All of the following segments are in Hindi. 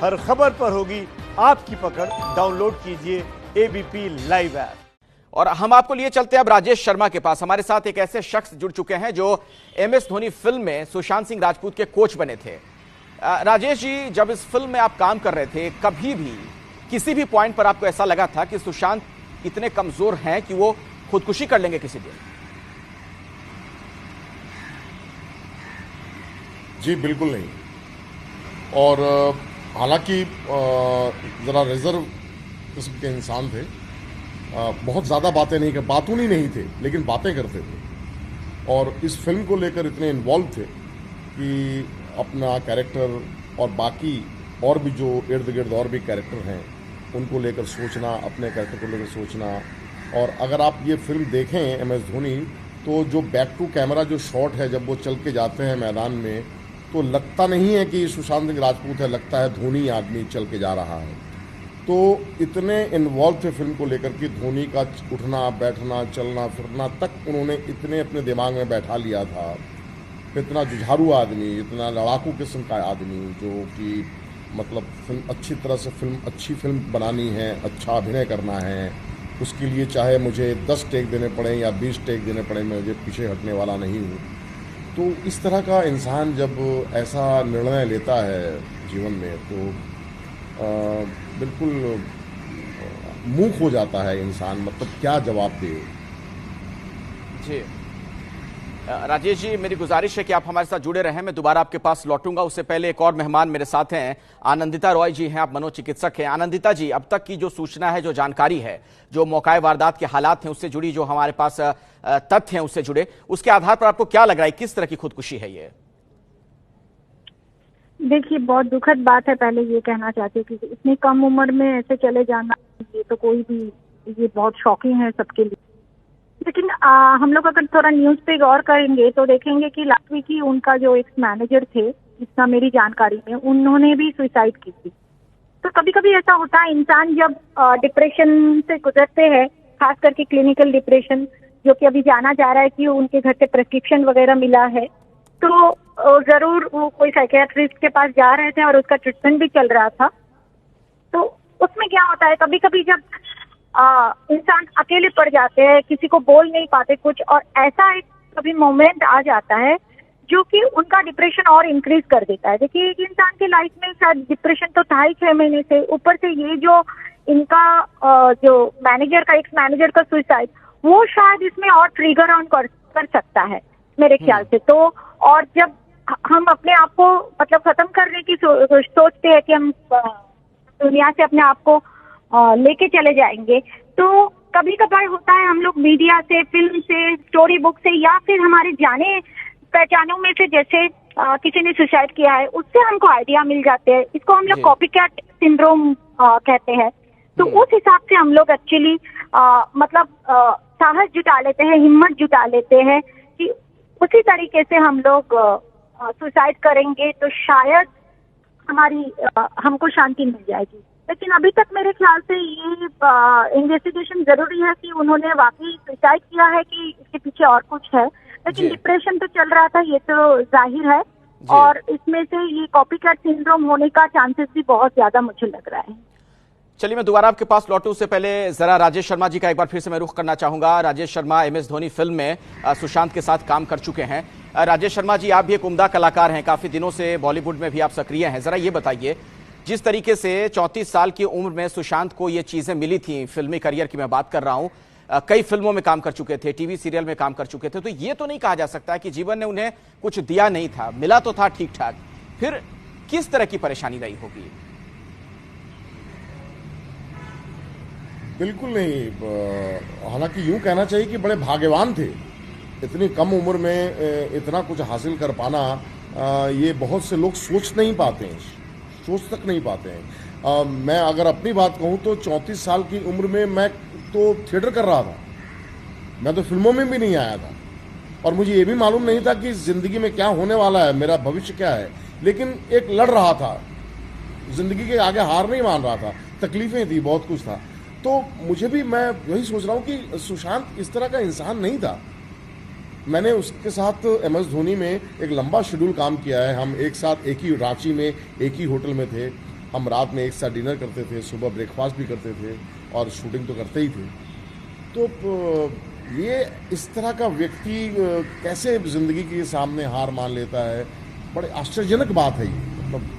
हर खबर पर होगी आपकी पकड़। डाउनलोड कीजिए एबीपी लाइव ऐप। और हम आपको लिए चलते हैं अब राजेश शर्मा के पास। हमारे साथ एक ऐसे शख्स जुड़ चुके हैं जो एमएस धोनी फिल्म में सुशांत सिंह राजपूत के कोच बने थे। राजेश जी, जब इस फिल्म में आप काम कर रहे थे, कभी भी किसी भी पॉइंट पर आपको ऐसा लगा था कि सुशांत इतने कमजोर हैं कि वो खुदकुशी कर लेंगे किसी दिन? जी बिल्कुल नहीं। और हालांकि ज़रा रिजर्व किस्म के इंसान थे, बहुत ज़्यादा बातें नहीं थे, लेकिन बातें करते थे। और इस फिल्म को लेकर इतने इन्वॉल्व थे कि अपना कैरेक्टर और बाकी और भी जो इर्द गिर्द और भी कैरेक्टर हैं उनको लेकर सोचना, अपने कैरेक्टर को लेकर सोचना। और अगर आप ये फिल्म देखें एमएस धोनी, तो जो बैक टू कैमरा जो शॉट है जब वो चल के जाते हैं मैदान में, तो लगता नहीं है कि सुशांत सिंह राजपूत है, लगता है धोनी आदमी चल के जा रहा है। तो इतने इन्वॉल्व थे फिल्म को लेकर कि धोनी का उठना बैठना चलना फिरना तक उन्होंने इतने अपने दिमाग में बैठा लिया था। इतना जुझारू आदमी, इतना लड़ाकू किस्म का आदमी, जो कि मतलब फिल्म अच्छी फिल्म बनानी है, अच्छा अभिनय करना है, उसके लिए चाहे मुझे 10 टेक देने पड़े या 20 टेक देने पड़े, मैं मुझे पीछे हटने वाला नहीं हूँ। तो इस तरह का इंसान जब ऐसा निर्णय लेता है जीवन में, तो बिल्कुल मूक हो जाता है इंसान, मतलब क्या जवाब दे। जी राजेश जी, मेरी गुजारिश है कि आप हमारे साथ जुड़े रहें। मैं दोबारा आपके पास लौटूंगा, उससे पहले एक और मेहमान मेरे साथ हैं। आनंदिता रॉय जी हैं, आप मनोचिकित्सक हैं। आनंदिता जी, अब तक की जो सूचना है, जो जानकारी है, जो मौकाए वारदात के हालात हैं उससे जुड़ी, जो हमारे पास तथ्य हैं उससे जुड़े, उसके आधार पर आपको क्या लग रहा है, किस तरह की खुदकुशी है ये? देखिए, बहुत दुखद बात है। पहले ये कहना चाहती हूँ कि इतनी कम उम्र में ऐसे चले जाना, ये तो कोई भी, ये बहुत शॉकिंग है सबके लिए। लेकिन हम लोग अगर थोड़ा न्यूज पे गौर करेंगे तो देखेंगे कि लास्ट वीक ही उनका जो एक मैनेजर थे, जितना मेरी जानकारी में, उन्होंने भी सुसाइड की थी। तो कभी कभी ऐसा होता है, इंसान जब डिप्रेशन से गुजरते हैं, खास करके क्लिनिकल डिप्रेशन, जो कि अभी जाना जा रहा है कि उनके घर से प्रेस्क्रिप्शन वगैरह मिला है, तो जरूर वो कोई साइकियाट्रिस्ट के पास जा रहे थे और उसका ट्रीटमेंट भी चल रहा था। तो उसमें क्या होता है, कभी कभी जब इंसान अकेले पड़ जाते हैं, किसी को बोल नहीं पाते कुछ, और ऐसा एक कभी मोमेंट आ जाता है जो कि उनका डिप्रेशन और इंक्रीज कर देता है। देखिए, एक इंसान की लाइफ में शायद डिप्रेशन तो था ही 6 महीने से, ऊपर से ये जो इनका जो मैनेजर का, एक्स मैनेजर का सुसाइड, वो शायद इसमें और ट्रिगर ऑन कर सकता है मेरे ख्याल से। तो और जब हम अपने आप को मतलब खत्म करने की सोचते हैं कि हम दुनिया से अपने आप को लेके चले जाएंगे, तो कभी कभार होता है हम लोग मीडिया से, फिल्म से, स्टोरी बुक से, या फिर हमारे जाने पहचानों में से, जैसे किसी ने सुसाइड किया है, उससे हमको आइडिया मिल जाते हैं। इसको हम लोग कॉपी कैट सिंड्रोम कहते हैं। तो उस हिसाब से हम लोग एक्चुअली मतलब साहस जुटा लेते हैं, हिम्मत जुटा लेते हैं कि उसी तरीके से हम लोग सुसाइड करेंगे तो शायद हमको शांति मिल जाएगी। लेकिन अभी तक मेरे ख्याल से ये इन्वेस्टिगेशन जरूरी है कि उन्होंने वाकई सुसाइड किया है कि इसके पीछे और कुछ है। लेकिन डिप्रेशन तो चल रहा था, ये तो जाहिर है, और इसमें से ये कॉपीकैट सिंड्रोम होने का चांसेस भी बहुत ज्यादा मुझे लग रहा है। चलिए, मैं दोबारा आपके पास लौटूं, उससे पहले जरा राजेश शर्मा जी का एक बार फिर से मैं रुख करना चाहूंगा। राजेश शर्मा एमएस धोनी फिल्म में सुशांत के साथ काम कर चुके हैं। राजेश शर्मा जी, आप भी एक उम्दा कलाकार हैं, काफी दिनों से बॉलीवुड में भी आप सक्रिय हैं। जरा ये बताइए, जिस तरीके से 34 साल की उम्र में सुशांत को ये चीजें मिली थी, फिल्मी करियर की मैं बात कर रहा हूं, कई फिल्मों में काम कर चुके थे, टीवी सीरियल में काम कर चुके थे, तो ये तो नहीं कहा जा सकता कि जीवन ने उन्हें कुछ दिया नहीं था, मिला तो था ठीक ठाक। फिर किस तरह की परेशानी रही होगी? बिल्कुल नहीं। हालांकि यूं कहना चाहिए कि बड़े भाग्यवान थे, इतनी कम उम्र में इतना कुछ हासिल कर पाना, ये बहुत से लोग सोच नहीं पाते हैं, सोच तक नहीं पाते हैं। मैं अगर अपनी बात कहूं तो 34 साल की उम्र में मैं तो थिएटर कर रहा था, मैं तो फिल्मों में भी नहीं आया था, और मुझे ये भी मालूम नहीं था कि जिंदगी में क्या होने वाला है, मेरा भविष्य क्या है। लेकिन एक लड़ रहा था, जिंदगी के आगे हार नहीं मान रहा था, तकलीफें थी, बहुत कुछ था। तो मुझे भी, मैं वही सोच रहा हूँ कि सुशांत इस तरह का इंसान नहीं था। मैंने उसके साथ एमएस धोनी में एक लंबा शेड्यूल काम किया है, हम एक साथ एक ही रांची में एक ही होटल में थे, हम रात में एक साथ डिनर करते थे, सुबह ब्रेकफास्ट भी करते थे और शूटिंग तो करते ही थे। तो ये इस तरह का व्यक्ति कैसे जिंदगी के सामने हार मान लेता है, बड़े आश्चर्यजनक बात है ये। मतलब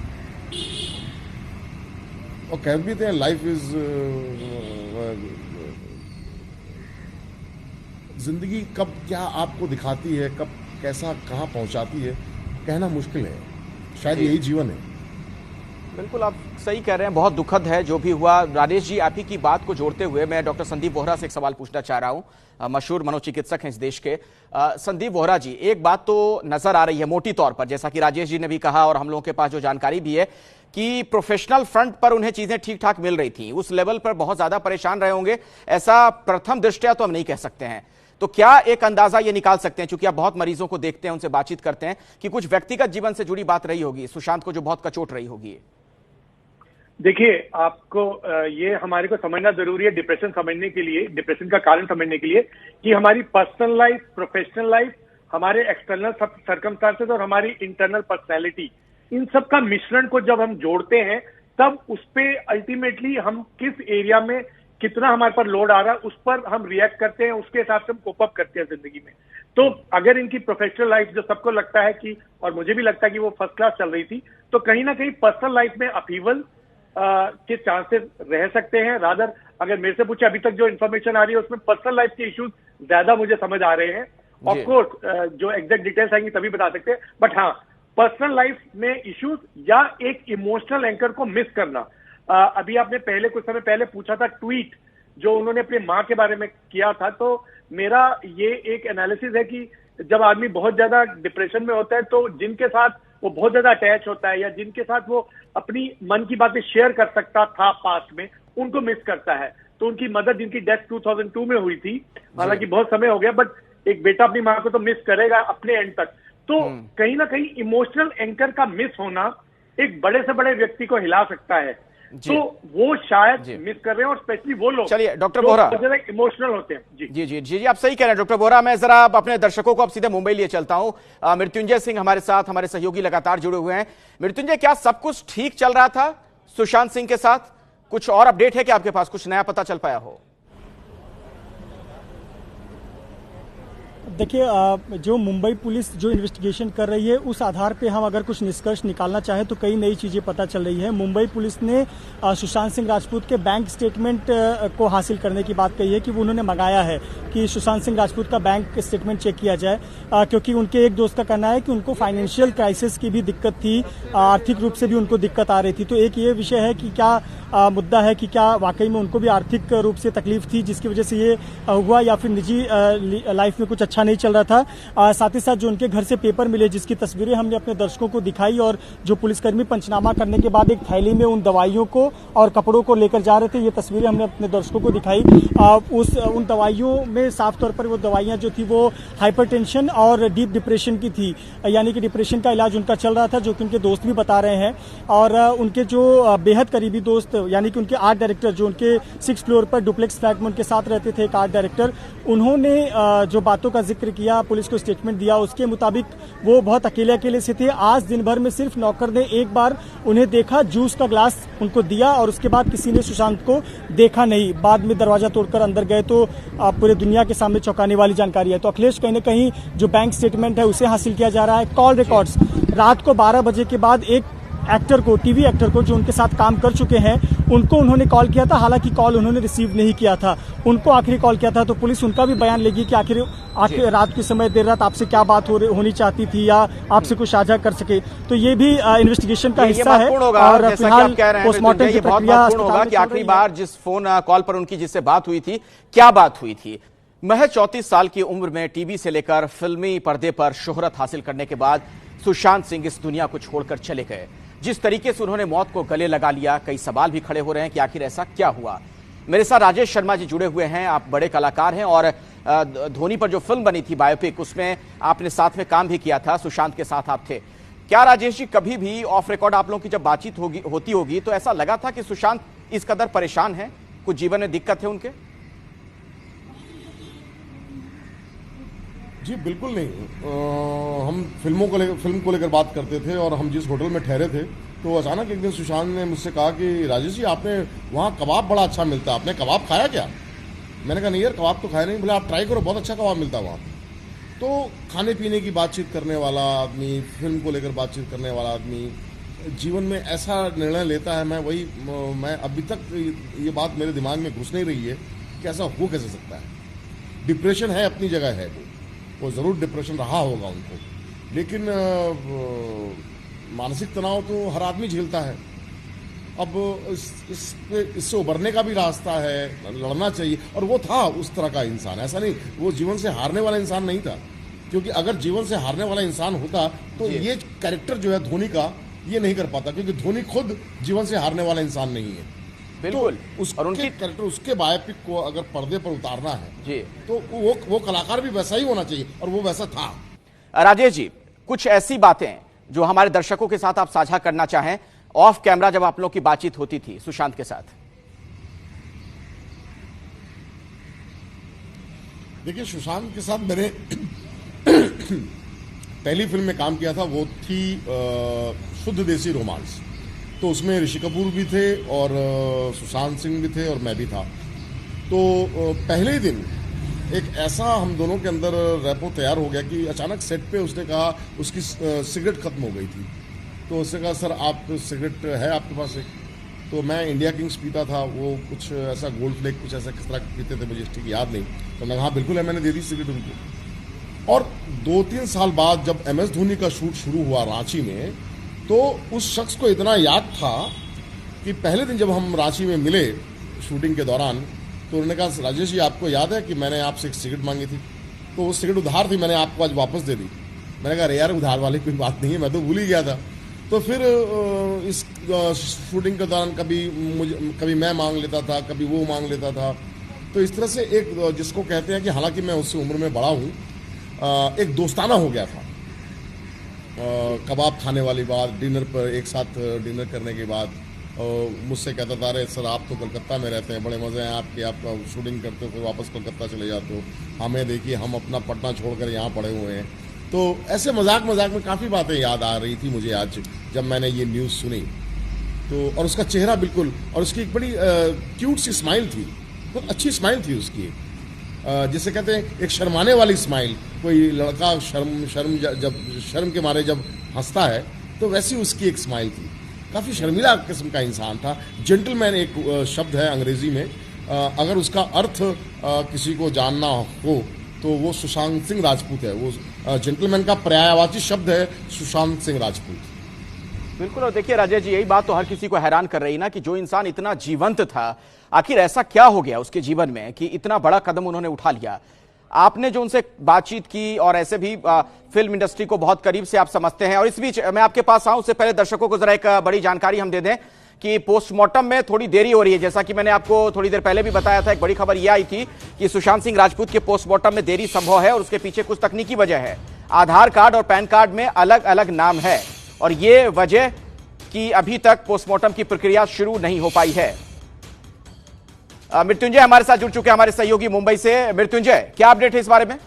और कह भी थे लाइफ इज जिंदगी कब क्या आपको दिखाती है, कब कैसा कहाँ पहुंचाती है, कहना मुश्किल है। शायद यही जीवन है। बिल्कुल आप सही कह रहे हैं, बहुत दुखद है जो भी हुआ। राजेश जी, आप ही की बात को जोड़ते हुए मैं डॉक्टर संदीप वोहरा से एक सवाल पूछना चाह रहा हूं। मशहूर मनोचिकित्सक हैं इस देश के। संदीप वोहरा जी, एक बात तो नजर आ रही है मोटी तौर पर, जैसा कि राजेश जी ने भी कहा और हम लोगों के पास जो जानकारी भी है कि प्रोफेशनल फ्रंट पर उन्हें चीजें ठीक ठाक मिल रही थी, उस लेवल पर बहुत ज्यादा परेशान रहे होंगे, ऐसा प्रथम दृष्टया तो हम नहीं कह सकते हैं। तो क्या एक अंदाजा ये निकाल सकते हैं, चूंकि आप बहुत मरीजों को देखते हैं, उनसे बातचीत करते हैं, कि कुछ व्यक्तिगत जीवन से जुड़ी बात रही होगी सुशांत को जो बहुत कचोट रही होगी? देखिए, आपको ये हमारे को समझना जरूरी है डिप्रेशन समझने के लिए, डिप्रेशन का कारण समझने के लिए, कि हमारी पर्सनल लाइफ, प्रोफेशनल लाइफ, हमारे एक्सटर्नल सर्कमस्टांसेस और हमारी इंटरनल पर्सनैलिटी, इन सब का मिश्रण को जब हम जोड़ते हैं तब उस पे अल्टीमेटली हम किस एरिया में कितना हमारे पर लोड आ रहा है उस पर हम रिएक्ट करते हैं, उसके हिसाब से हम कोप अप करते हैं जिंदगी में। तो अगर इनकी प्रोफेशनल लाइफ जो सबको लगता है कि, और मुझे भी लगता है कि वो फर्स्ट क्लास चल रही थी, तो कहीं ना कहीं पर्सनल लाइफ में अपहीवल के चांसेस रह सकते हैं। रादर अगर मेरे से पूछे, अभी तक जो इन्फॉर्मेशन आ रही है उसमें पर्सनल लाइफ के इश्यूज ज्यादा मुझे समझ आ रहे हैं। ऑफ कोर्स जो एग्जैक्ट डिटेल्स आएंगी तभी बता सकते हैं, बट हाँ, पर्सनल लाइफ में इश्यूज या एक इमोशनल एंकर को मिस करना। अभी आपने पहले कुछ समय पहले पूछा था ट्वीट जो उन्होंने अपनी माँ के बारे में किया था, तो मेरा ये एक एनालिसिस है कि जब आदमी बहुत ज्यादा डिप्रेशन में होता है तो जिनके साथ वो बहुत ज्यादा अटैच होता है या जिनके साथ वो अपनी मन की बातें शेयर कर सकता था पास्ट में, उनको मिस करता है। तो उनकी मदर, जिनकी डेथ 2002 में हुई थी, हालांकि बहुत समय हो गया, बट एक बेटा अपनी माँ को तो मिस करेगा अपने एंड तक। तो कहीं ना कहीं इमोशनल एंकर का मिस होना एक बड़े से बड़े व्यक्ति को हिला सकता है। तो वो शायद मिस कर रहे हैं, और स्पेशली वो लोग। चलिए डॉक्टर वोहरा, इमोशनल होते हैं। जी जी जी जी आप सही कह रहे हैं डॉक्टर वोहरा। मैं जरा अपने दर्शकों को अब सीधे मुंबई लिए चलता हूं। मृत्युंजय सिंह हमारे साथ, हमारे सहयोगी लगातार जुड़े हुए हैं। मृत्युंजय, क्या सब कुछ ठीक चल रहा था सुशांत सिंह के साथ? कुछ और अपडेट है कि आपके पास कुछ नया पता चल पाया हो? देखिए, जो मुंबई पुलिस जो इन्वेस्टिगेशन कर रही है उस आधार पे हम अगर कुछ निष्कर्ष निकालना चाहें तो कई नई चीजें पता चल रही है। मुंबई पुलिस ने सुशांत सिंह राजपूत के बैंक स्टेटमेंट को हासिल करने की बात कही है कि वो उन्होंने मंगाया है कि सुशांत सिंह राजपूत का बैंक स्टेटमेंट चेक किया जाए, क्योंकि उनके एक दोस्त का कहना है कि उनको फाइनेंशियल क्राइसिस की भी दिक्कत थी, आर्थिक रूप से भी उनको दिक्कत आ रही थी। तो एक ये विषय है कि क्या मुद्दा है कि क्या वाकई में उनको भी आर्थिक रूप से तकलीफ थी जिसकी वजह से ये हुआ, या फिर निजी लाइफ में कुछ अच्छा नहीं चल रहा था। साथ ही साथ जो उनके घर से पेपर मिले जिसकी तस्वीरें हमने अपने दर्शकों को दिखाई, और जो पुलिसकर्मी पंचनामा करने के बाद एक थैली में उन दवाइयों को और कपड़ों को लेकर जा रहे थे, ये तस्वीरें हमने अपने दर्शकों को दिखाई। उन दवाइयों में साफ तौर पर वो दवाइयां जो थी वो हाइपरटेंशन और डीप डिप्रेशन की थी, यानी कि डिप्रेशन का इलाज उनका चल रहा था, जो कि उनके दोस्त भी बता रहे हैं। और उनके जो बेहद करीबी दोस्त, यानी कि उनके आर्ट डायरेक्टर जो उनके 6th फ्लोर पर डुप्लेक्स फ्लैट में उनके साथ रहते थे, एक आर्ट डायरेक्टर, उन्होंने जो बातों का जिक्र किया, पुलिस को स्टेटमेंट दिया, उसके मुताबिक वो बहुत अकेले अकेले से थे। आज दिन भर में सिर्फ नौकर ने एक बार उन्हें देखा, जूस का ग्लास उनको दिया, और उसके बाद किसी ने सुशांत को देखा नहीं। बाद में दरवाजा तोड़कर अंदर गए तो पूरे दुनिया के सामने चौंकाने वाली जानकारी है। तो अखिलेश, कहीं न कहीं जो बैंक स्टेटमेंट है उसे हासिल किया जा रहा है। कॉल रिकॉर्ड्स रात को 12 बजे के बाद एक एक्टर को, टीवी एक्टर को, जो उनके साथ काम कर चुके हैं, उनको उन्होंने कॉल किया था। हालांकि कॉल उन्होंने रिसीव नहीं किया था, उनको आखिरी कॉल किया था। तो पुलिस उनका भी बयान लेगी कि आखिर रात के समय देर रात आपसे क्या बात होनी चाहती थी, या आपसे कुछ साझा कर सके। तो ये भी इन्वेस्टिगेशन का हिस्सा है। और फिलहाल पोस्टमार्टम की प्रक्रिया होगा कि आखिरी बार जिस फोन कॉल पर उनकी जिससे बात हुई थी, क्या बात हुई थी। महज 34 साल की उम्र में टीवी से लेकर फिल्मी पर्दे पर शोहरत हासिल करने के बाद सुशांत सिंह इस दुनिया को छोड़कर चले गए। जिस तरीके से उन्होंने मौत को गले लगा लिया, कई सवाल भी खड़े हो रहे हैं कि आखिर ऐसा क्या हुआ। मेरे साथ राजेश शर्मा जी जुड़े हुए हैं, आप बड़े कलाकार हैं, और धोनी पर जो फिल्म बनी थी बायोपिक, उसमें आपने साथ में काम भी किया था, सुशांत के साथ आप थे। क्या राजेश जी, कभी भी ऑफ रिकॉर्ड आप लोगों की जब बातचीत होती होगी तो ऐसा लगा था कि सुशांत इस कदर परेशान है, कुछ जीवन में दिक्कत है उनके? जी बिल्कुल नहीं। हम फिल्म को लेकर बात करते थे, और हम जिस होटल में ठहरे थे तो अचानक एक दिन सुशांत ने मुझसे कहा कि राजेश जी आपने वहाँ कबाब बड़ा अच्छा मिलता है, आपने कबाब खाया क्या? मैंने कहा नहीं यार कबाब तो खाया नहीं। बोले आप ट्राई करो, बहुत अच्छा कबाब मिलता है वहाँ। तो खाने पीने की बातचीत करने वाला आदमी, फिल्म को लेकर बातचीत करने वाला आदमी जीवन में ऐसा निर्णय लेता है, मैं अभी तक ये बात मेरे दिमाग में घुस नहीं रही है कि ऐसा हो कैसे सकता है। डिप्रेशन है, अपनी जगह है, वो ज़रूर डिप्रेशन रहा होगा उनको, लेकिन मानसिक तनाव तो हर आदमी झेलता है। अब इससे उबरने का भी रास्ता है, लड़ना चाहिए। और वो था उस तरह का इंसान, ऐसा नहीं वो जीवन से हारने वाला इंसान नहीं था, क्योंकि अगर जीवन से हारने वाला इंसान होता तो ये कैरेक्टर जो है धोनी का ये नहीं कर पाता, क्योंकि धोनी खुद जीवन से हारने वाला इंसान नहीं है। बिल्कुल। तो उसके कैरेक्टर, उसके बायोपिक को अगर पर्दे पर उतारना है जी, तो वो कलाकार भी वैसा ही होना चाहिए, और वो वैसा था। राजेश जी, कुछ ऐसी बातें जो हमारे दर्शकों के साथ आप साझा करना चाहें ऑफ कैमरा, जब आप लोगों की बातचीत होती थी सुशांत के साथ। देखिए, सुशांत के साथ मैंने पहली फिल्म में काम किया था, वो थी शुद्ध देसी रोमांस। तो उसमें ऋषि कपूर भी थे और सुशांत सिंह भी थे और मैं भी था। तो पहले ही दिन एक ऐसा हम दोनों के अंदर रैपो तैयार हो गया कि अचानक सेट पे उसने कहा, उसकी सिगरेट खत्म हो गई थी। तो उसने कहा सर आप सिगरेट है आपके पास एक? तो मैं इंडिया किंग्स पीता था, वो कुछ ऐसा गोल्ड फ्लेक कुछ ऐसा किस तरह पीते थे, मुझे ठीक याद नहीं। तो मैं हाँ बिल्कुल है, मैंने दे दी सिगरेट उनको। और 2-3 साल बाद जब MS धोनी का शूट शुरू हुआ रांची में, तो उस शख्स को इतना याद था कि पहले दिन जब हम रांची में मिले शूटिंग के दौरान, तो उन्होंने कहा राजेश जी आपको याद है कि मैंने आपसे एक सिगरेट मांगी थी, तो वो सिगरेट उधार थी, मैंने आपको आज वापस दे दी। मैंने कहा अरे यार उधार वाली कोई बात नहीं है, मैं तो भूल ही गया था। तो फिर इस शूटिंग के दौरान कभी मैं मांग लेता था, कभी वो मांग लेता था। तो इस तरह से एक जिसको कहते हैं कि हालांकि मैं उससे उम्र में बड़ा हूँ, एक दोस्ताना हो गया था। कबाब खाने वाली बात, डिनर पर एक साथ डिनर करने के बाद मुझसे कहता था अरे सर आप तो कलकत्ता में रहते हैं, बड़े मज़े हैं आपके, आप शूटिंग करते हो फिर वापस कलकत्ता चले जाते हो, हमें देखिए हम अपना पटना छोड़कर यहाँ पड़े हुए हैं। तो ऐसे मजाक में काफ़ी बातें याद आ रही थी मुझे आज जब मैंने ये न्यूज़ सुनी। तो और उसका चेहरा बिल्कुल, और उसकी एक बड़ी क्यूट सी स्माइल थी, बहुत अच्छी स्माइल थी उसकी, जिसे कहते हैं एक शर्माने वाली स्माइल। कोई लड़का शर्म के मारे जब हंसता है तो वैसी उसकी एक स्माइल थी। काफ़ी शर्मीला किस्म का इंसान था। जेंटलमैन एक शब्द है अंग्रेजी में, अगर उसका अर्थ किसी को जानना हो तो वो सुशांत सिंह राजपूत है। वो जेंटलमैन का पर्यायवाची शब्द है सुशांत सिंह राजपूत। बिल्कुल। और देखिए राजेश जी, यही बात तो हर किसी को हैरान कर रही ना कि जो इंसान इतना जीवंत था, आखिर ऐसा क्या हो गया उसके जीवन में कि इतना बड़ा कदम उन्होंने उठा लिया। आपने जो उनसे बातचीत की, और ऐसे भी फिल्म इंडस्ट्री को बहुत करीब से आप समझते हैं, और इस बीच मैं आपके पास आऊं उससे पहले दर्शकों को जरा एक बड़ी जानकारी हम दे दें कि पोस्टमार्टम में थोड़ी देरी हो रही है। जैसा कि मैंने आपको थोड़ी देर पहले भी बताया था, एक बड़ी खबर यह आई थी कि सुशांत सिंह राजपूत के पोस्टमार्टम में देरी संभव है, और उसके पीछे कुछ तकनीकी वजह है। आधार कार्ड और पैन कार्ड में अलग अलग नाम है, और ये वजह कि अभी तक पोस्टमार्टम की प्रक्रिया शुरू नहीं हो पाई है। मृत्युंजय हमारे साथ जुड़ चुके हैं, हमारे सहयोगी मुंबई से। मृत्युंजय, क्या अपडेट है इस बारे में?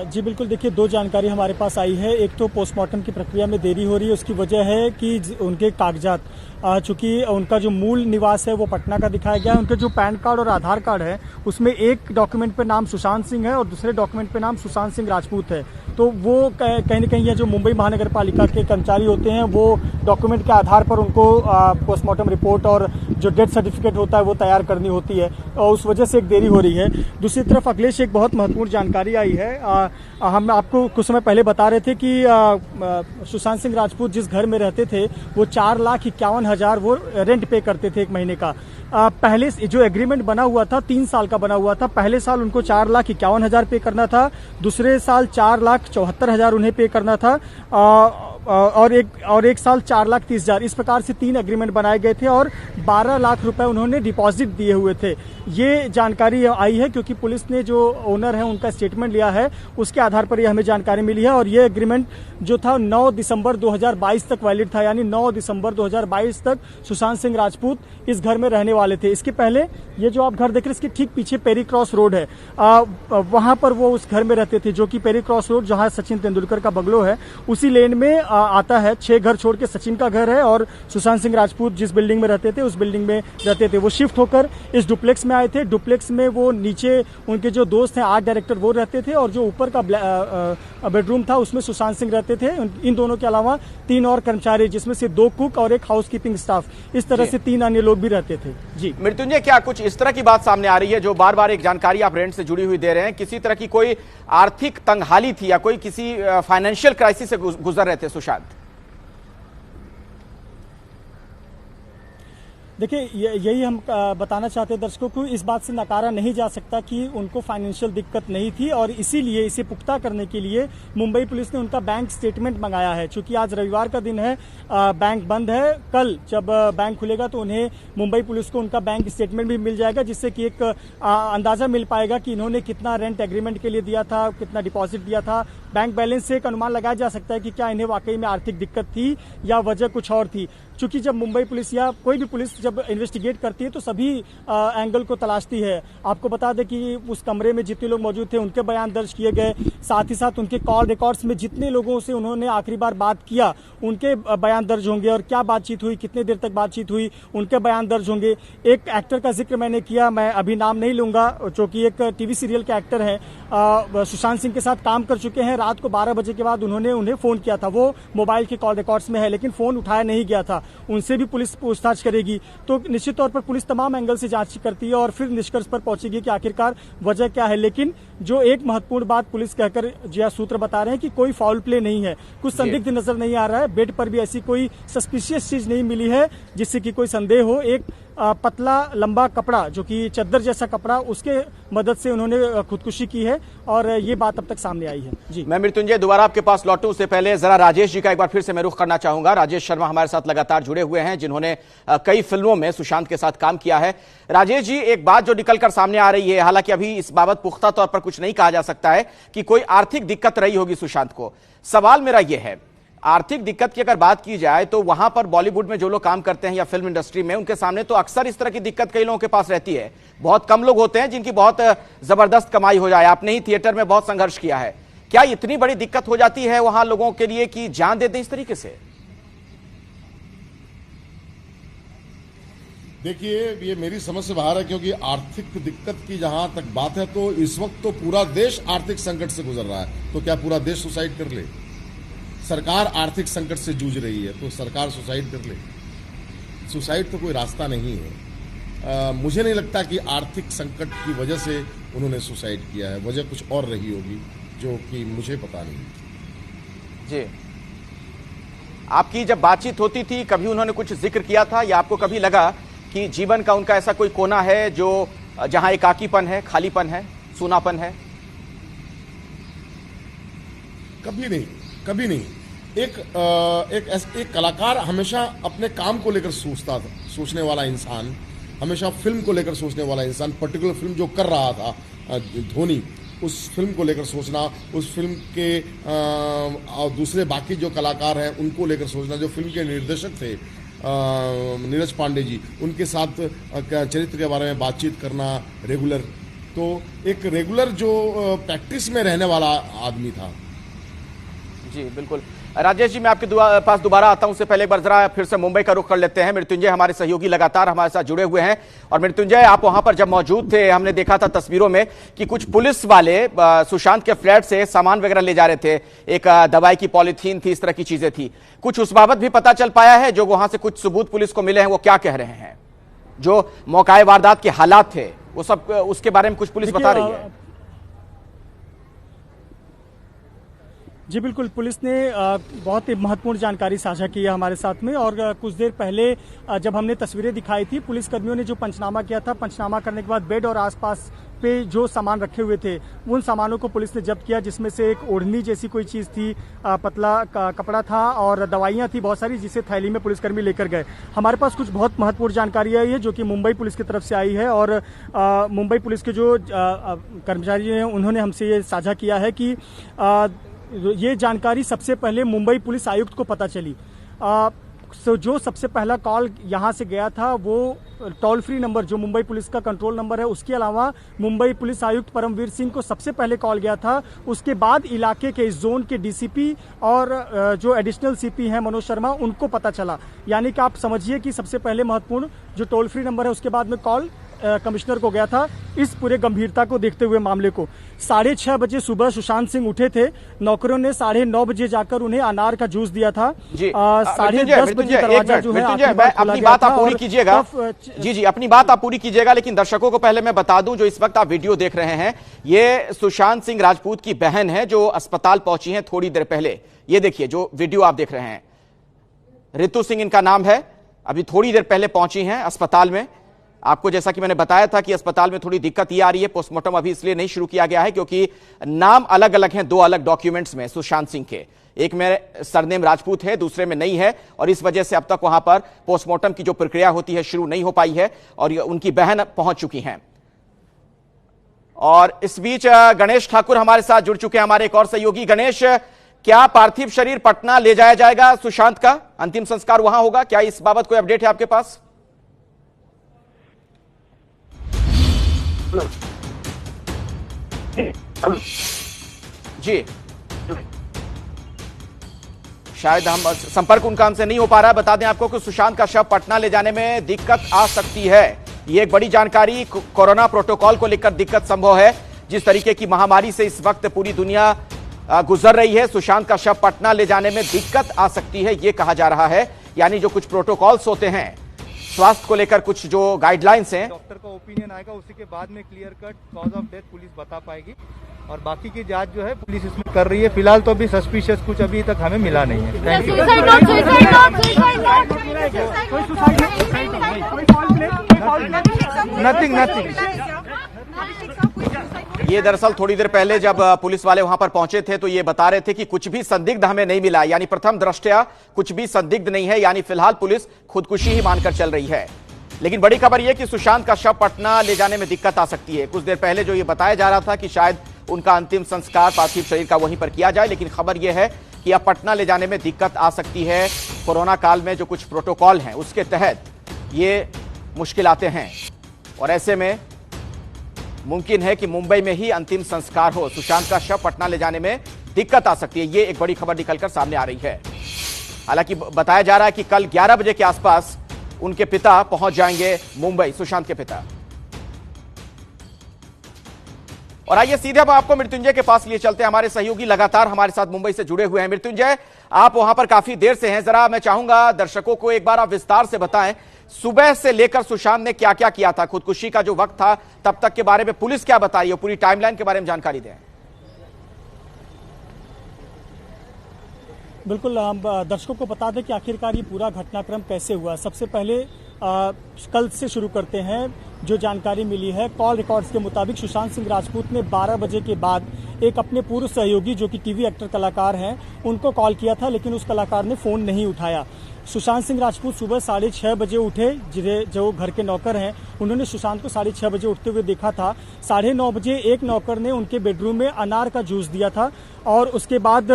जी बिल्कुल, देखिए 2 जानकारी हमारे पास आई है। एक तो पोस्टमार्टम की प्रक्रिया में देरी हो रही है, उसकी वजह है कि उनके कागजात, चूंकि उनका जो मूल निवास है वो पटना का दिखाया गया है। उनके जो पैन कार्ड और आधार कार्ड है उसमें एक डॉक्यूमेंट पे नाम सुशांत सिंह है और दूसरे डॉक्यूमेंट पे नाम सुशांत सिंह राजपूत है। तो वो कहीं न कहीं ये जो मुंबई महानगर पालिका के कर्मचारी होते हैं वो डॉक्यूमेंट के आधार पर उनको पोस्टमार्टम रिपोर्ट और जो डेथ सर्टिफिकेट होता है वो तैयार करनी होती है, और उस वजह से एक देरी हो रही है। दूसरी तरफ अखिलेश, एक बहुत महत्वपूर्ण जानकारी आई है। हम आपको कुछ समय पहले बता रहे थे कि सुशांत सिंह राजपूत जिस घर में रहते थे वो 4,51,000 वो रेंट पे करते थे 1 महीने का। पहले जो एग्रीमेंट बना हुआ था 3 साल का बना हुआ था। पहले साल उनको 4,51,000 पे करना था, दूसरे साल 4,74,000 उन्हें पे करना था। और एक साल 4,30,000 इस प्रकार से 3 एग्रीमेंट बनाए गए थे और 12 लाख रुपए उन्होंने डिपॉजिट दिए हुए थे। ये जानकारी आई है क्योंकि पुलिस ने जो ओनर है उनका स्टेटमेंट लिया है, उसके आधार पर ये हमें जानकारी मिली है। और ये एग्रीमेंट जो था 9 दिसंबर 2022 तक वैलिड था, यानी 9 दिसंबर 2022 तक सुशांत सिंह राजपूत इस घर में रहने वाले थे। इसके पहले ये जो आप घर देख रहे हैं, इसके ठीक पीछे पेरी क्रॉस रोड है, वहां पर वो उस घर में रहते थे, जो कि पेरी क्रॉस रोड जहां सचिन तेंदुलकर का बंगलो है उसी लेन में आता है। 6 घर छोड़ के सचिन का घर है और सुशांत सिंह राजपूत जिस बिल्डिंग में रहते थे उस बिल्डिंग में रहते थे। वो शिफ्ट होकर इस डुप्लेक्स में आए थे। डुप्लेक्स में वो नीचे उनके जो दोस्त हैं आर्ट डायरेक्टर वो रहते थे और जो ऊपर का बेडरूम था उसमें सुशांत सिंह रहते थे। इन दोनों के अलावा 3 और कर्मचारी, जिसमें से 2 कुक और एक हाउसकीपिंग स्टाफ, इस तरह से 3 अन्य लोग भी रहते थे। जी मृत्युंजय, क्या कुछ इस तरह की बात सामने आ रही है जो बार बार एक जानकारी आप रेंट से जुड़ी हुई दे रहे हैं, किसी तरह की कोई आर्थिक तंगहाली थी या कोई किसी फाइनेंशियल क्राइसिस से गुजर रहे थे सुशांत? देखिए, यही हम बताना चाहते हैं दर्शकों को। इस बात से नकारा नहीं जा सकता कि उनको फाइनेंशियल दिक्कत नहीं थी और इसीलिए इसे पुख्ता करने के लिए मुंबई पुलिस ने उनका बैंक स्टेटमेंट मंगाया है। चूंकि आज रविवार का दिन है, बैंक बंद है, कल जब बैंक खुलेगा तो उन्हें मुंबई पुलिस को उनका बैंक स्टेटमेंट भी मिल जाएगा, जिससे कि एक अंदाजा मिल पाएगा कि इन्होंने कितना रेंट एग्रीमेंट के लिए दिया था, कितना डिपॉजिट दिया था। बैंक बैलेंस से एक अनुमान लगाया जा सकता है कि क्या इन्हें वाकई में आर्थिक दिक्कत थी या वजह कुछ और थी। चूंकि जब मुंबई पुलिस या कोई भी पुलिस जब इन्वेस्टिगेट करती है तो सभी एंगल को तलाशती है। आपको बता दें कि उस कमरे में जितने लोग मौजूद थे उनके बयान दर्ज किए गए, साथ ही साथ उनके कॉल रिकॉर्ड्स में जितने लोगों से उन्होंने आखिरी बार बात किया उनके बयान दर्ज होंगे और क्या बातचीत हुई, कितने देर तक बातचीत हुई, उनके बयान दर्ज होंगे। एक एक्टर का जिक्र मैंने किया, मैं अभी नाम नहीं लूंगा, जो कि एक टीवी सीरियल के एक्टर हैं, सुशांत सिंह के साथ काम कर चुके हैं। रात को 12 बजे के बाद उन्होंने उन्हें फोन किया था, वो मोबाइल के कॉल रिकॉर्ड्स में है, लेकिन फोन उठाया नहीं गया था। उनसे भी पुलिस पूछताछ करेगी। तो निश्चित तौर पर पुलिस तमाम एंगल से जांच करती है और फिर निष्कर्ष पर पहुंचेगी कि आखिरकार वजह क्या है। लेकिन जो एक महत्वपूर्ण बात पुलिस कहकर जो सूत्र बता रहे हैं कि कोई फाउल प्ले नहीं है, कुछ संदिग्ध नजर नहीं आ रहा है। बेड पर भी ऐसी कोई सस्पिशियस चीज नहीं मिली है जिससे कि कोई संदेह हो। एक पतला लंबा कपड़ा, जो कि चद्दर जैसा कपड़ा, उसके मदद से उन्होंने खुदकुशी की है और ये बात अब तक सामने आई है। जी, मैं मृत्युंजय दोबारा आपके पास लौटूं उससे पहले जरा राजेश जी का एक बार फिर से मैं रुख करना चाहूंगा। राजेश शर्मा हमारे साथ लगातार जुड़े हुए हैं, जिन्होंने कई फिल्मों में सुशांत के साथ काम किया है। राजेश जी, एक बात जो निकलकर सामने आ रही है, हालांकि अभी इस बाबत पुख्ता तौर पर कुछ नहीं कहा जा सकता है कि कोई आर्थिक दिक्कत रही होगी सुशांत को। सवाल मेरा यह है, आर्थिक दिक्कत की अगर बात की जाए तो वहां पर बॉलीवुड में जो लोग काम करते हैं या फिल्म इंडस्ट्री में, उनके सामने तो अक्सर इस तरह की दिक्कत कई लोगों के पास रहती है। बहुत कम लोग होते हैं जिनकी बहुत जबरदस्त कमाई हो जाए। आपने ही थिएटर में बहुत संघर्ष किया है, क्या इतनी बड़ी दिक्कत हो जाती है वहां लोगों के लिए कि जान दे दें इस तरीके से? देखिए, ये मेरी समझ से बाहर है, क्योंकि आर्थिक दिक्कत की जहां तक बात है तो इस वक्त तो पूरा देश आर्थिक संकट से गुजर रहा है। तो क्या पूरा देश सुसाइड कर ले? सरकार आर्थिक संकट से जूझ रही है तो सरकार सुसाइड कर ले? सुसाइड तो कोई रास्ता नहीं है। मुझे नहीं लगता कि आर्थिक संकट की वजह से उन्होंने सुसाइड किया है। वजह कुछ और रही होगी जो कि मुझे पता नहीं। जी, आपकी जब बातचीत होती थी कभी उन्होंने कुछ जिक्र किया था या आपको कभी लगा कि जीवन का उनका ऐसा कोई कोना है जो जहां एकाकीपन है, खालीपन है, सूनापन है? कभी नहीं, कभी नहीं। एक कलाकार हमेशा अपने काम को लेकर सोचने वाला इंसान, हमेशा फिल्म को लेकर सोचने वाला इंसान, पर्टिकुलर फिल्म जो कर रहा था धोनी, उस फिल्म को लेकर सोचना, उस फिल्म के और दूसरे बाकी जो कलाकार हैं उनको लेकर सोचना, जो फिल्म के निर्देशक थे नीरज पांडे जी, उनके साथ चरित्र के बारे में बातचीत करना रेगुलर, तो एक रेगुलर जो प्रैक्टिस में रहने वाला आदमी था। जी बिल्कुल। राजेश जी, मैं आपके पास दोबारा आता हूं, उससे पहले एक बार जरा फिर से मुंबई का रुख कर लेते हैं। मृत्युंजय हमारे सहयोगी लगातार हमारे साथ जुड़े हुए हैं। और मृत्युंजय, आप वहां पर जब मौजूद थे, हमने देखा था तस्वीरों में कि कुछ पुलिस वाले सुशांत के फ्लैट से सामान वगैरह ले जा रहे थे, एक दवाई की पॉलीथीन थी, इस तरह की चीजें थी। कुछ उस बाबत भी पता चल पाया है? जो वहां से कुछ सबूत पुलिस को मिले हैं वो क्या कह रहे हैं? जो मौकाए वारदात के हालात थे वो सब, उसके बारे में कुछ पुलिस बता रही है? जी बिल्कुल, पुलिस ने बहुत ही महत्वपूर्ण जानकारी साझा की है हमारे साथ में। और कुछ देर पहले जब हमने तस्वीरें दिखाई थी, पुलिस कर्मियों ने जो पंचनामा किया था, पंचनामा करने के बाद बेड और आसपास पे जो सामान रखे हुए थे उन सामानों को पुलिस ने जब्त किया, जिसमें से एक ओढ़नी जैसी कोई चीज थी, पतला कपड़ा था और दवाइयां थी बहुत सारी, जिसे थैली में पुलिसकर्मी लेकर गए। हमारे पास कुछ बहुत महत्वपूर्ण जानकारी आई है जो कि मुंबई पुलिस की तरफ से आई है। और मुंबई पुलिस के जो कर्मचारी हैं उन्होंने हमसे ये साझा किया है कि ये जानकारी सबसे पहले मुंबई पुलिस आयुक्त को पता चली। जो सबसे पहला कॉल यहाँ से गया था वो टोल फ्री नंबर जो मुंबई पुलिस का कंट्रोल नंबर है, उसके अलावा मुंबई पुलिस आयुक्त परमवीर सिंह को सबसे पहले कॉल गया था। उसके बाद इलाके के इस जोन के डीसीपी और जो एडिशनल सीपी हैं मनोज शर्मा, उनको पता चला। यानी कि आप समझिए कि सबसे पहले महत्वपूर्ण जो टोल फ्री नंबर है, उसके बाद में कॉल कमिश्नर को गया था। इस पूरे गंभीरता को देखते हुए मामले को 6:30 बजे सुबह सुशांत सिंह उठे थे। नौकरों ने 9:30 बजे जाकर उन्हें अनार का जूस दिया था। 10:30 बजे दरवाजा जो है अपनी बात आप पूरी कीजिएगा। जी, अपनी बात आप पूरी कीजिएगा, लेकिन दर्शकों को पहले मैं बता दूं जो इस वक्त आप वीडियो देख रहे हैं, ये सुशांत सिंह राजपूत की बहन है जो अस्पताल पहुंची है थोड़ी देर पहले। ये देखिए जो वीडियो आप देख रहे हैं, रितु सिंह इनका नाम है, अभी थोड़ी देर पहले पहुंची हैं अस्पताल में। आपको जैसा कि मैंने बताया था कि अस्पताल में थोड़ी दिक्कत ये आ रही है, पोस्टमार्टम अभी इसलिए नहीं शुरू किया गया है क्योंकि नाम अलग अलग हैं, 2 अलग डॉक्यूमेंट्स में सुशांत सिंह के, एक में सरनेम राजपूत है, दूसरे में नहीं है, और इस वजह से अब तक वहां पर पोस्टमार्टम की जो प्रक्रिया होती है शुरू नहीं हो पाई है, और उनकी बहन पहुंच चुकी हैं। और इस बीच गणेश ठाकुर हमारे साथ जुड़ चुके हैं, हमारे एक और सहयोगी। गणेश, क्या पार्थिव शरीर पटना ले जाया जाएगा? सुशांत का अंतिम संस्कार वहां होगा क्या? इस बाबत कोई अपडेट है आपके पास? जी, शायद हम संपर्क उनका हमसे नहीं हो पा रहा है। बता दें आपको कि सुशांत का शव पटना ले जाने में दिक्कत आ सकती है, ये एक बड़ी जानकारी। कोरोना प्रोटोकॉल को लेकर दिक्कत संभव है, जिस तरीके की महामारी से इस वक्त पूरी दुनिया गुजर रही है, सुशांत का शव पटना ले जाने में दिक्कत आ सकती है, ये कहा जा रहा है। यानी जो कुछ प्रोटोकॉल्स होते हैं स्वास्थ्य को लेकर, कुछ जो गाइडलाइंस हैं, डॉक्टर का ओपिनियन आएगा, उसी के बाद में clear cut cause of death police बता पाएगी। और बाकी की जांच जो है पुलिस इसमें कर रही है। फिलहाल तो अभी सस्पिशियस कुछ अभी तक हमें मिला नहीं है। Thank you. नथिंग। ये दरअसल थोड़ी देर पहले जब पुलिस वाले वहां पर पहुंचे थे तो ये बता रहे थे कि कुछ भी संदिग्ध हमें नहीं मिला, यानी प्रथम दृष्टया कुछ भी संदिग्ध नहीं है, यानी फिलहाल पुलिस खुदकुशी ही मानकर चल रही है। लेकिन बड़ी खबर यह कि सुशांत का शव पटना ले जाने में दिक्कत आ सकती है। कुछ देर पहले जो ये बताया जा रहा था कि शायद उनका अंतिम संस्कार पार्थिव शरीर का वहीं पर किया जाए, लेकिन खबर यह है कि अब पटना ले जाने में दिक्कत आ सकती है। कोरोना काल में जो कुछ प्रोटोकॉल हैं उसके तहत ये मुश्किल आते हैं, और ऐसे में मुमकिन है कि मुंबई में ही अंतिम संस्कार हो। सुशांत का शव पटना ले जाने में दिक्कत आ सकती है, ये एक बड़ी खबर निकलकर सामने आ रही है। हालांकि बताया जा रहा है कि कल 11 बजे के आसपास उनके पिता पहुंच जाएंगे मुंबई, सुशांत के पिता। और आइए सीधे अब आपको मृत्युंजय के पास लिए चलते हैं। हमारे सहयोगी लगातार हमारे साथ मुंबई से जुड़े हुए हैं। मृत्युंजय, आप वहां पर काफी देर से हैं, जरा मैं चाहूंगा दर्शकों को एक बार आप विस्तार से बताएं, सुबह से लेकर सुशांत ने क्या क्या किया था, खुदकुशी का जो वक्त था तब तक के बारे में पुलिस क्या बताई है, पूरी टाइमलाइन के बारे में जानकारी दें। बिल्कुल, हम दर्शकों को बता दें कि आखिरकार ये पूरा घटनाक्रम कैसे हुआ। सबसे पहले कल से शुरू करते हैं। जो जानकारी मिली है कॉल रिकॉर्ड्स के मुताबिक सुशांत सिंह राजपूत ने 12 बजे के बाद एक अपने पूर्व सहयोगी जो कि टीवी एक्टर कलाकार हैं उनको कॉल किया था, लेकिन उस कलाकार ने फोन नहीं उठाया। सुशांत सिंह राजपूत सुबह 6:30 बजे उठे, जो घर के नौकर हैं उन्होंने सुशांत को 6:30 बजे उठते हुए देखा था। 9:30 बजे एक नौकर ने उनके बेडरूम में अनार का जूस दिया था, और उसके बाद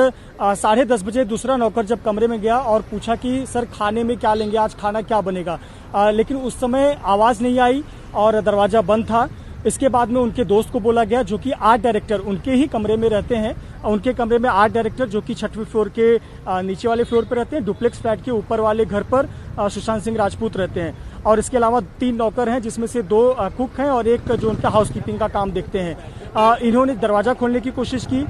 10:30 बजे दूसरा नौकर जब कमरे में गया और पूछा कि सर खाने में क्या लेंगे, आज खाना क्या बनेगा, लेकिन उस समय आवाज नहीं आई और दरवाजा बंद था। इसके बाद में उनके दोस्त को बोला गया जो कि आर्ट डायरेक्टर उनके ही कमरे में रहते हैं, उनके कमरे में आर्ट डायरेक्टर जो कि 6वीं फ्लोर के नीचे वाले फ्लोर पर रहते हैं, डुप्लेक्स फ्लैट के ऊपर वाले घर पर सुशांत सिंह राजपूत रहते हैं। और इसके अलावा 3 नौकर हैं जिसमें से 2 कुक हैं और एक जो उनका हाउसकीपिंग का काम देखते हैं। इन्होंने दरवाजा खोलने की कोशिश की।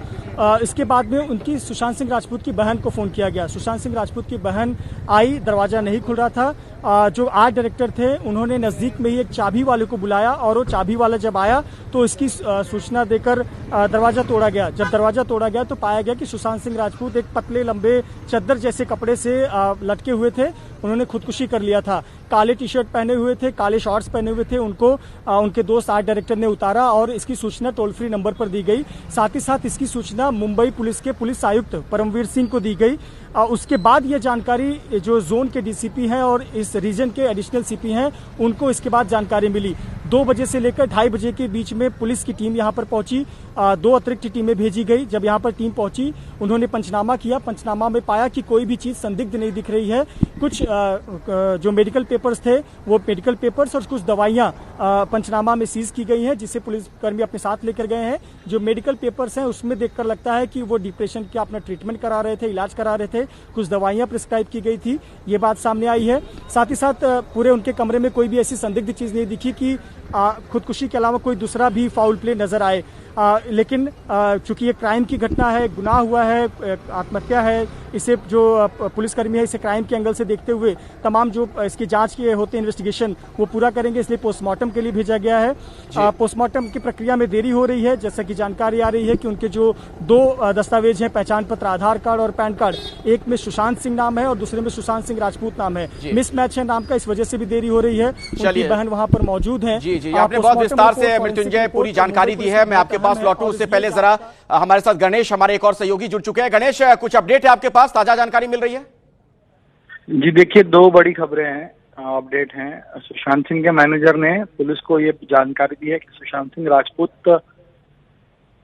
इसके बाद में उनकी सुशांत सिंह राजपूत की बहन को फोन किया गया। सुशांत सिंह राजपूत की बहन आई, दरवाजा नहीं खुल रहा था। जो आर्ट डायरेक्टर थे उन्होंने नजदीक में ही एक चाबी वाले को बुलाया और वो चाबी वाला जब आया तो इसकी सूचना देकर दरवाजा तोड़ा गया। जब दरवाजा तोड़ा गया तो पाया गया कि सुशांत सिंह राजपूत एक पतले लंबे चद्दर जैसे कपड़े से लटके हुए थे। उन्होंने खुदकुशी कर लिया था। काले टी शर्ट पहने हुए थे, काले शॉर्ट्स पहने हुए थे। उनको उनके दोस्त आर्ट डायरेक्टर ने उतारा और इसकी सूचना टोल फ्री नंबर पर दी गई। साथ ही साथ इसकी सूचना मुंबई पुलिस के पुलिस आयुक्त परमवीर सिंह को दी गई। उसके बाद ये जानकारी जो जोन के डीसीपी हैं और इस रीजन के एडिशनल सीपी हैं उनको इसके बाद जानकारी मिली। 2 बजे से लेकर 2:30 बजे के बीच में पुलिस की टीम यहां पर पहुंची। 2 अतिरिक्त टीमें भेजी गई। जब यहां पर टीम पहुंची उन्होंने पंचनामा किया। पंचनामा में पाया कि कोई भी चीज संदिग्ध नहीं दिख रही है। कुछ जो मेडिकल पेपर्स थे वो मेडिकल पेपर्स और कुछ दवाइयां पंचनामा में सीज की गई हैं जिसे पुलिसकर्मी अपने साथ लेकर गए हैं। जो मेडिकल पेपर्स हैं उसमें देखकर लगता है कि वो डिप्रेशन का अपना ट्रीटमेंट करा रहे थे, इलाज करा रहे थे। कुछ दवाइयां प्रिस्क्राइब की गई थी, ये बात सामने आई है। साथ ही साथ पूरे उनके कमरे में कोई भी ऐसी संदिग्ध चीज नहीं दिखी कि खुदकुशी के अलावा कोई दूसरा भी फाउल प्ले नजर आए। लेकिन चूंकि ये क्राइम की घटना है, गुनाह हुआ है, आत्महत्या है, इसे जो पुलिसकर्मी है इसे क्राइम के एंगल से देखते हुए तमाम जो इसकी जांच के होते हैं इन्वेस्टिगेशन वो पूरा करेंगे, इसलिए पोस्टमार्टम के लिए भेजा गया है। पोस्टमार्टम की प्रक्रिया में देरी हो रही है। जैसा कि जानकारी आ रही है कि उनके जो 2 दस्तावेज हैं, पहचान पत्र, आधार कार्ड और पैन कार्ड, एक में सुशांत सिंह नाम है और दूसरे में सुशांत सिंह राजपूत नाम है। मिसमैच है नाम का, इस वजह से भी देरी हो रही है। उनकी बहन वहां पर मौजूद है। जी, आपने बहुत विस्तार से मृत्युंजय पूरी जानकारी दी है। मैं आपके पास लौटूं उससे पहले जरा हमारे साथ गणेश, हमारे एक और सहयोगी जुड़ चुके हैं। गणेश, कुछ अपडेट है आपके पास, ताजा जानकारी मिल रही है? जी देखिए, 2 बड़ी खबरें हैं, अपडेट हैं। सुशांत सिंह के मैनेजर ने पुलिस को ये जानकारी दी है कि सुशांत सिंह राजपूत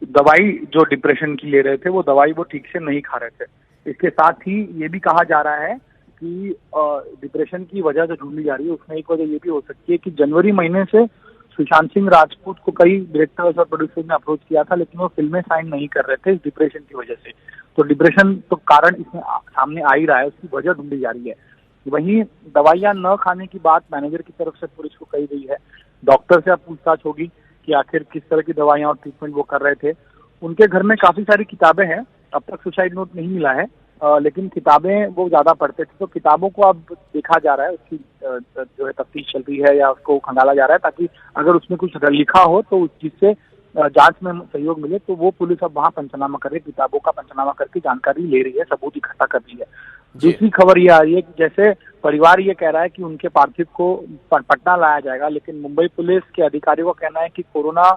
दवाई जो डिप्रेशन की ले रहे थे वो दवाई वो ठीक से नहीं खा रहे थे। इसके साथ ही ये भी कहा जा रहा है कि डिप्रेशन की वजह जो ढूंढी जा रही है उसमें एक वजह ये भी हो सकती है कि जनवरी महीने से सुशांत सिंह राजपूत को कई डायरेक्टर्स और प्रोड्यूसर्स ने अप्रोच किया था, लेकिन वो फिल्में साइन नहीं कर रहे थे इस डिप्रेशन की वजह से। तो डिप्रेशन तो कारण इसमें सामने आ ही रहा है, उसकी वजह ढूंढी जा रही है। वहीं दवाइयां न खाने की बात मैनेजर की तरफ से पुलिस को कही गई है। डॉक्टर से अब पूछताछ होगी कि आखिर किस तरह की दवाइयां और ट्रीटमेंट वो कर रहे थे। उनके घर में काफी सारी किताबें हैं, अब तक सुसाइड नोट नहीं मिला है, लेकिन किताबें वो ज्यादा पढ़ते थे, तो किताबों को अब देखा जा रहा है, उसकी जो है तफ्तीश चल रही है या उसको खंगाला जा रहा है, ताकि अगर उसमें कुछ लिखा हो तो उस चीज से जांच में सहयोग मिले। तो वो पुलिस अब वहाँ पंचनामा कर रही है, किताबों का पंचनामा करके जानकारी ले रही है, सबूत इकट्ठा कर रही है। दूसरी खबर ये आ रही है कि जैसे परिवार ये कह रहा है कि उनके पार्थिव को पटना लाया जाएगा, लेकिन मुंबई पुलिस के अधिकारियों का कहना है कि कोरोना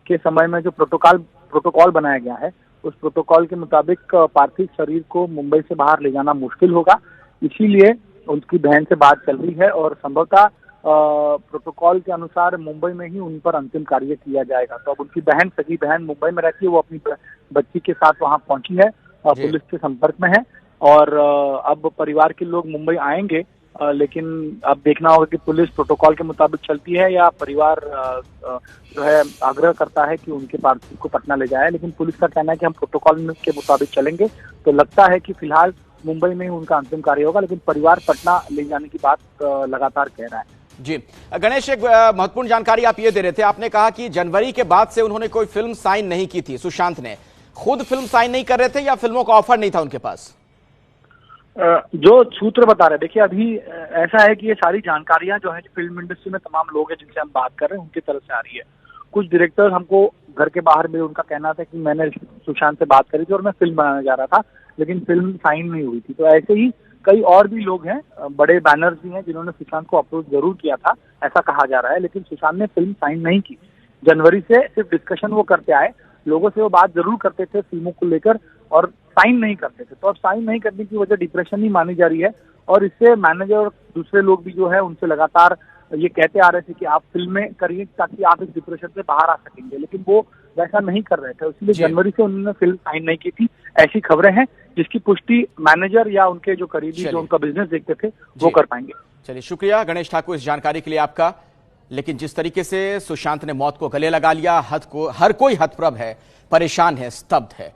के समय में जो प्रोटोकॉल बनाया गया है उस प्रोटोकॉल के मुताबिक पार्थिव शरीर को मुंबई से बाहर ले जाना मुश्किल होगा। इसीलिए उनकी बहन से बात चल रही है और संभवतः प्रोटोकॉल के अनुसार मुंबई में ही उन पर अंतिम कार्य किया जाएगा। तो अब उनकी बहन, सगी बहन मुंबई में रहती है, वो अपनी बच्ची के साथ वहां पहुंची है, पुलिस के संपर्क में है और अब परिवार के लोग मुंबई आएंगे, लेकिन अब देखना होगा कि पुलिस प्रोटोकॉल के मुताबिक चलती है या परिवार जो है आग्रह करता है कि उनके पार्थिव को पटना ले जाए। लेकिन पुलिस का कहना है कि हम प्रोटोकॉल के मुताबिक चलेंगे। तो लगता है कि फिलहाल मुंबई में ही उनका अंतिम कार्य होगा, लेकिन परिवार पटना ले जाने की बात लगातार कह रहा है। जी गणेश, एक महत्वपूर्ण जानकारी आप ये दे रहे थे, आपने कहा कि जनवरी के बाद से उन्होंने कोई फिल्म साइन नहीं की थी। सुशांत ने खुद फिल्म साइन नहीं कर रहे थे या फिल्मों का ऑफर नहीं था उनके पास? जो सूत्र बता रहे, देखिए अभी ऐसा है कि ये सारी जानकारियां जो है फिल्म इंडस्ट्री में तमाम लोग हैं जिनसे हम बात कर रहे हैं उनकी तरफ से आ रही है। कुछ डायरेक्टर हमको घर के बाहर मिले, उनका कहना था कि मैंने सुशांत से बात करी थी और मैं फिल्म बनाने जा रहा था, लेकिन फिल्म साइन नहीं हुई थी। तो ऐसे ही कई और भी लोग हैं, बड़े बैनर्स भी हैं जिन्होंने सुशांत को अप्रोच जरूर किया था, ऐसा कहा जा रहा है, लेकिन सुशांत ने फिल्म साइन नहीं की। जनवरी से सिर्फ डिस्कशन वो करते आए, लोगों से वो बात जरूर करते थे फिल्मों को लेकर और साइन नहीं करते थे। तो अब साइन नहीं करने की वजह डिप्रेशन ही मानी जा रही है और इससे मैनेजर और दूसरे लोग भी जो है उनसे लगातार ये कहते आ रहे थे कि आप फिल्में करिए ताकि आप इस डिप्रेशन से बाहर आ सकेंगे, लेकिन वो वैसा नहीं कर रहे थे, इसलिए जनवरी से उन्होंने फिल्म साइन नहीं की थी। ऐसी खबरें हैं जिसकी पुष्टि मैनेजर या उनके जो करीबी जो उनका बिजनेस देखते थे वो कर पाएंगे। चलिए, शुक्रिया गणेश ठाकुर इस जानकारी के लिए आपका। लेकिन जिस तरीके से सुशांत ने मौत को गले लगा लिया, हर कोई हतप्रभ है, परेशान है, स्तब्ध है।